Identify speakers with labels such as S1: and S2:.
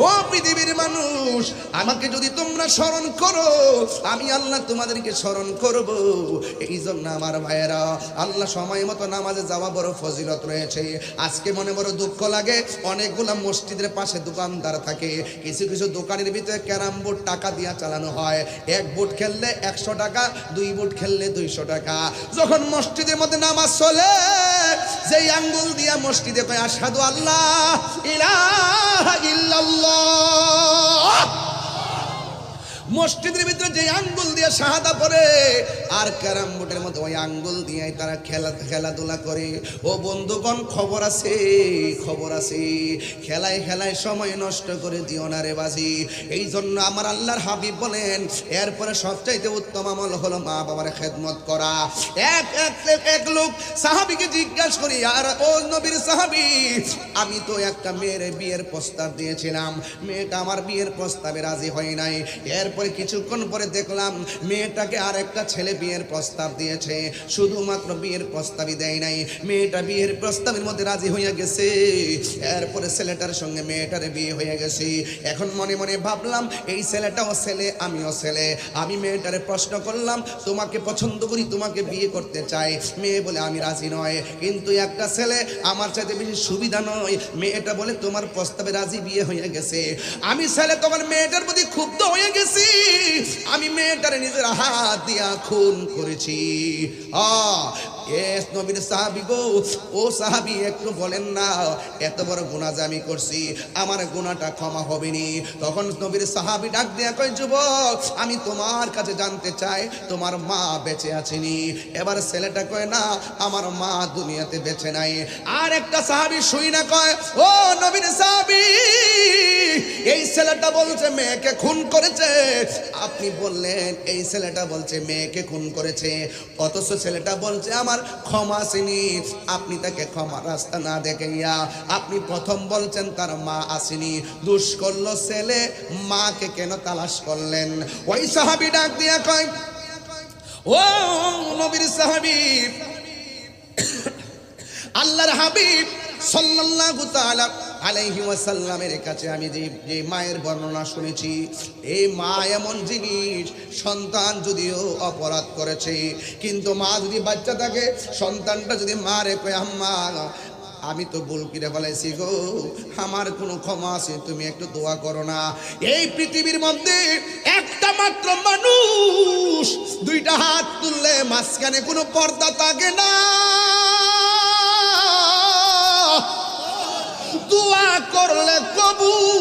S1: ও পৃথিবীর মানুষ, আমাকে যদি তোমরা স্মরণ করো, আমি আল্লাহ তোমাদেরকে স্মরণ করব। এই জন্য আমার ভাইয়েরা, আল্লাহ সময় মতো নামাজে যাওয়া বড় ফজিলত রয়েছে। আজকে মনে বড় দুঃখ লাগে, অনেকগুলা মসজিদের পাশে দোকানদার থাকে, কিছু কিছু দোকানের ভিতরে ক্যারাম বোর্ড টাকা দিয়া চালানো হয়। এক বুট খেললে 100 টাকা, 2 বুট খেললে 200 টাকা। যখন মসজিদের মধ্যে নামাজ চলে, যেই আঙ্গুল দিয়া মসজিদে কয় আশহাদু আল্লাহ ইলাহা ইল্লাল্লাহ, মসজিদের ভিতরে যে আঙ্গুল দিয়ে শাহাদা পড়ে, আর ক্যারাম বোর্ডের মধ্যে ওই আঙ্গুল দিয়ে তারা খেলাধুলা করে। ও বন্ধুগণ, খবর আছে, খবর আছে, খেলায় খেলায় সময় নষ্ট করে দিও না রে বাজি। এই জন্য আমার আল্লাহর হাবিব বলেন, এরপরে সবচাইতে উত্তম আমল হলো মা বাবার খেদমত করা। এক লোক সাহাবীকে জিজ্ঞাসা করি, আর ও নবীর সাহাবী, আমি তো একটা মেয়ের বিয়ের প্রস্তাব দিয়েছিলাম, মেয়েটা আমার বিয়ের প্রস্তাবে রাজি হয় নাই। এরপরে কিছুক্ষণ পরে দেখলাম মেয়েটাকে আর একটা ছেলে বিয়ের প্রস্তাব দিয়েছে। শুধুমাত্র বিয়ের প্রস্তাবই দেয় নাই, মেয়েটা বিয়ের প্রস্তাবের মধ্যে রাজি হইয়া গেছে। এরপরে ছেলেটার সঙ্গে মেয়েটার বিয়ে হয়ে গেছে। এখন মনে মনে ভাবলাম, এই ছেলেটাও ছেলে, আমিও ছেলে। আমি মেয়েটারে প্রশ্ন করলাম, তোমাকে পছন্দ করি, তোমাকে বিয়ে করতে চাই। মেয়ে বলে আমি রাজি নয়, কিন্তু একটা ছেলে আমার চাইতে বেশি সুবিধা নয়। মেয়েটা বলে তোমার প্রস্তাবে রাজি, বিয়ে হয়ে গেছে। আমি ছেলে তখন মেয়েটার প্রতি ক্ষুব্ধ হয়ে গেছি। আমি মেয়েটারে নিজের হাত দিয়া খুন করেছি। নবীর সাহাবী গো, ও সাহাবী, একটু বলেন না, এত বড় গুনাহ যে আমি করছি, আমার গুনাহটা ক্ষমা হবে নি? তখন নবীর সাহাবী ডাক দিয়া কয়, যুবক, আমি তোমার কাছে জানতে চাই, তোমার মা বেঁচে আছেনি? এবার ছেলেটা কয়, না, আমার মা দুনিয়াতে বেঁচে নাই। আর একটা সাহাবী শুই না কয়, ও নবীর সাহাবী, এই ছেলেটা বলছে মেয়েকে খুন করেছে। আপনি বললেন এই ছেলেটা বলছে মেয়েকে খুন করেছে, অথচ ছেলেটা বলছে আমার ক্ষমা আসেনি। আপনি তাকে ক্ষমা রাস্তা না দেখাইয়া আপনি প্রথম বলছেন তার মা আসেনি। দুষ করলো ছেলে, মাকে কেন তালাশ করলেন? ওই সাহাবী ডাক দিয়া কয়, ও নবীর সাহাবী, আল্লাহর হাবিব সাল্লাল্লাহু তাআলা আলাইহি ওয়াসাল্লামের কাছে আমি যে মায়ের বর্ণনা শুনেছি, এই মা এমন জিনিস, সন্তান যদিও অপরাধ করেছে, কিন্তু মা যদি বাচ্চা থাকে, সন্তানটা যদি মারে কয়, আম্মা আমি তো ভুল করে ফেলেছি গো, আমার কোনো ক্ষমা আছে, তুমি একটু দোয়া করো না। এই পৃথিবীর মধ্যে একটা মাত্র মানুষ, দুইটা হাত তুললে মাঝখানে কোনো পর্দা থাকে না, দোয়া করলে কবুল।